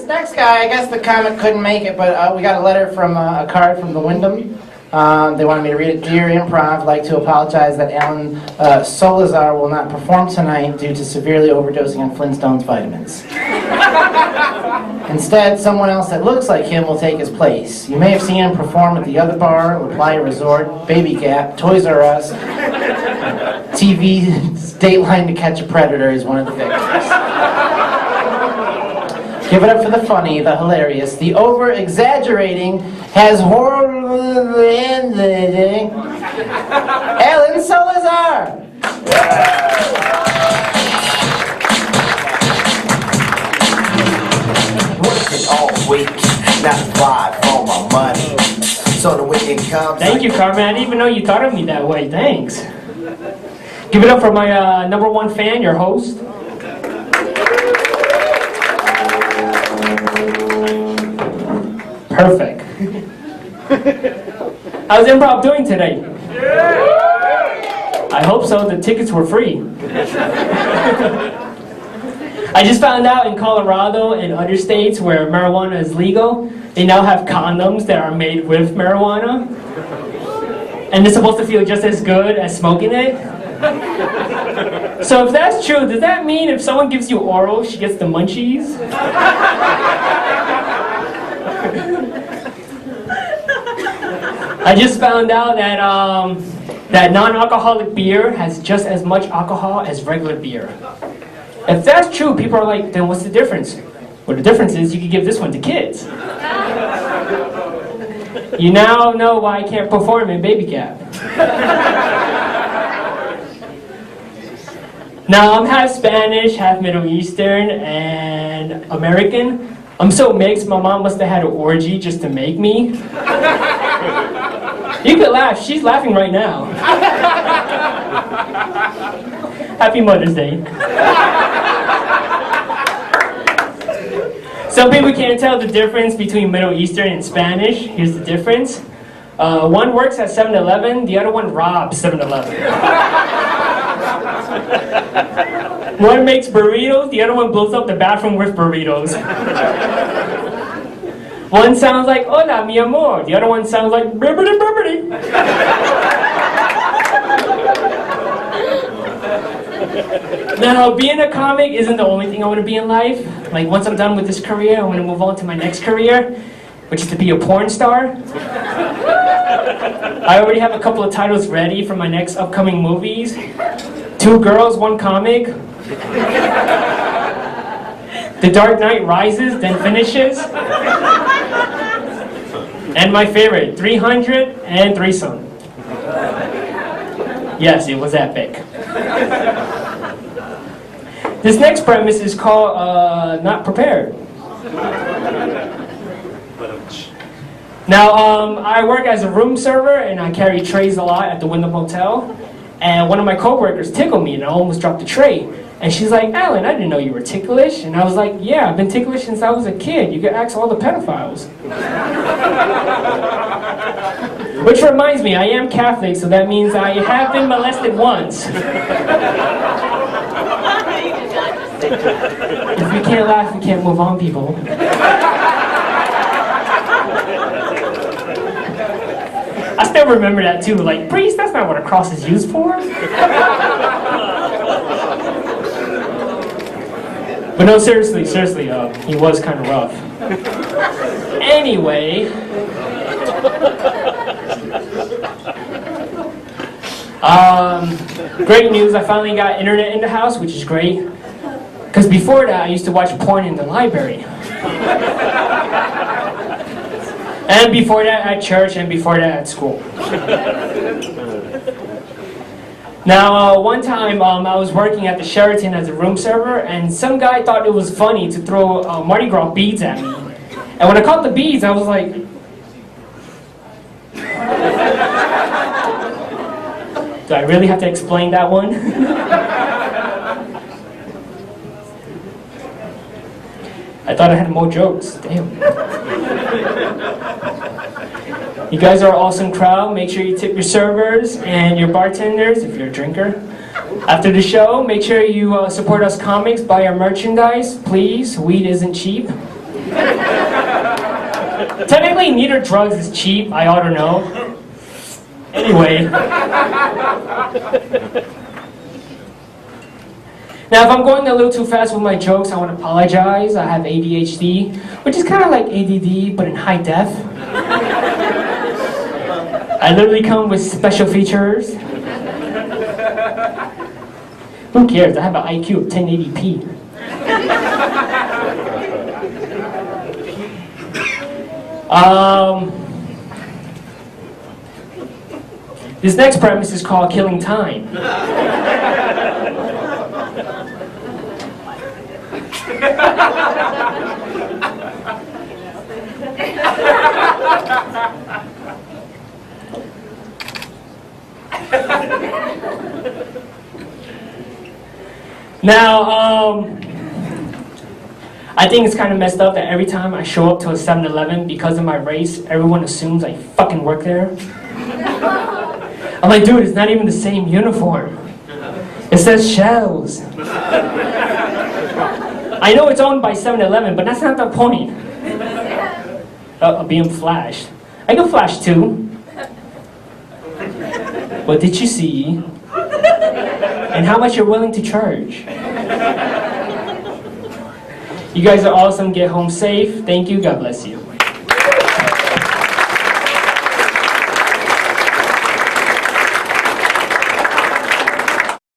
next guy, I guess the comic couldn't make it, but we got a letter from a card from the Wyndham. They wanted me to read it. Dear Improv, I'd like to apologize that Alan Solazar will not perform tonight due to severely overdosing on Flintstones vitamins. Instead, someone else that looks like him will take his place. You may have seen him perform at the Other Bar, La Playa Resort, Baby Gap, Toys R Us, TV's Dateline to Catch a Predator is one of the victims. Give it up for the funny, the hilarious, the over-exaggerating, has horrible ending, Alan Salazar! Working all week, not fly for my money. So the weekend comes. Thank you, Carmen. I didn't even know you thought of me that way. Thanks. Give it up for my #1 fan, your host. Perfect. How's Improv doing today? I hope so. The tickets were free. I just found out in Colorado and other states where marijuana is legal, they now have condoms that are made with marijuana. And they're supposed to feel just as good as smoking it. So if that's true, does that mean if someone gives you oral, she gets the munchies? I just found out that that non-alcoholic beer has just as much alcohol as regular beer. If that's true, people are like, then what's the difference? Well, the difference is you can give this one to kids. You now know why I can't perform in Baby Gap. Now, I'm half Spanish, half Middle Eastern, and American. I'm so mixed, my mom must have had an orgy just to make me. You could laugh, she's laughing right now. Happy Mother's Day. Some people can't tell the difference between Middle Eastern and Spanish. Here's the difference. One works at 7-Eleven, the other one robs 7-Eleven. One makes burritos, the other one blows up the bathroom with burritos. One sounds like, hola, mi amor. The other one sounds like, bibbidi bibbidi. Now, being a comic isn't the only thing I want to be in life. Like, once I'm done with this career, I want to move on to my next career, which is to be a porn star. I already have a couple of titles ready for my next upcoming movies. 2 girls, 1 comic. The Dark Knight Rises, then finishes. And my favorite, 300 and Threesome. Yes, it was epic. This next premise is called Not Prepared. Now, I work as a room server and I carry trays a lot at the Wyndham Hotel. And one of my coworkers tickled me and I almost dropped the tray. And she's like, Alan, I didn't know you were ticklish. And I was like, yeah, I've been ticklish since I was a kid. You could ask all the pedophiles. Which reminds me, I am Catholic, so that means I have been molested once. If we can't laugh, we can't move on, people. I still remember that too, like, priest, that's not what a cross is used for. But no, seriously, he was kind of rough. Anyway, great news, I finally got internet in the house, which is great. Because before that, I used to watch porn in the library. And before that at church, and before that at school. Now, one time I was working at the Sheraton as a room server, and some guy thought it was funny to throw Mardi Gras beads at me. And when I caught the beads, I was like... Do I really have to explain that one? I thought I had more jokes. Damn. You guys are an awesome crowd. Make sure you tip your servers and your bartenders if you're a drinker. After the show, make sure you support us comics, buy our merchandise, please. Weed isn't cheap. Technically, neither drugs is cheap. I ought to know. Anyway. Now, if I'm going a little too fast with my jokes, I want to apologize. I have ADHD, which is kind of like ADD, but in high def. I literally come with special features. Who cares? I have an IQ of 1080p. This next premise is called killing time. Now, I think it's kind of messed up that every time I show up to a 7-Eleven because of my race, everyone assumes I fucking work there. I'm like, dude, it's not even the same uniform. It says shells. I know it's owned by 7-Eleven, but that's not the point. Being flashed. I can flash too. What did you see? And how much you're willing to charge? You guys are awesome. Get home safe. Thank you. God bless you.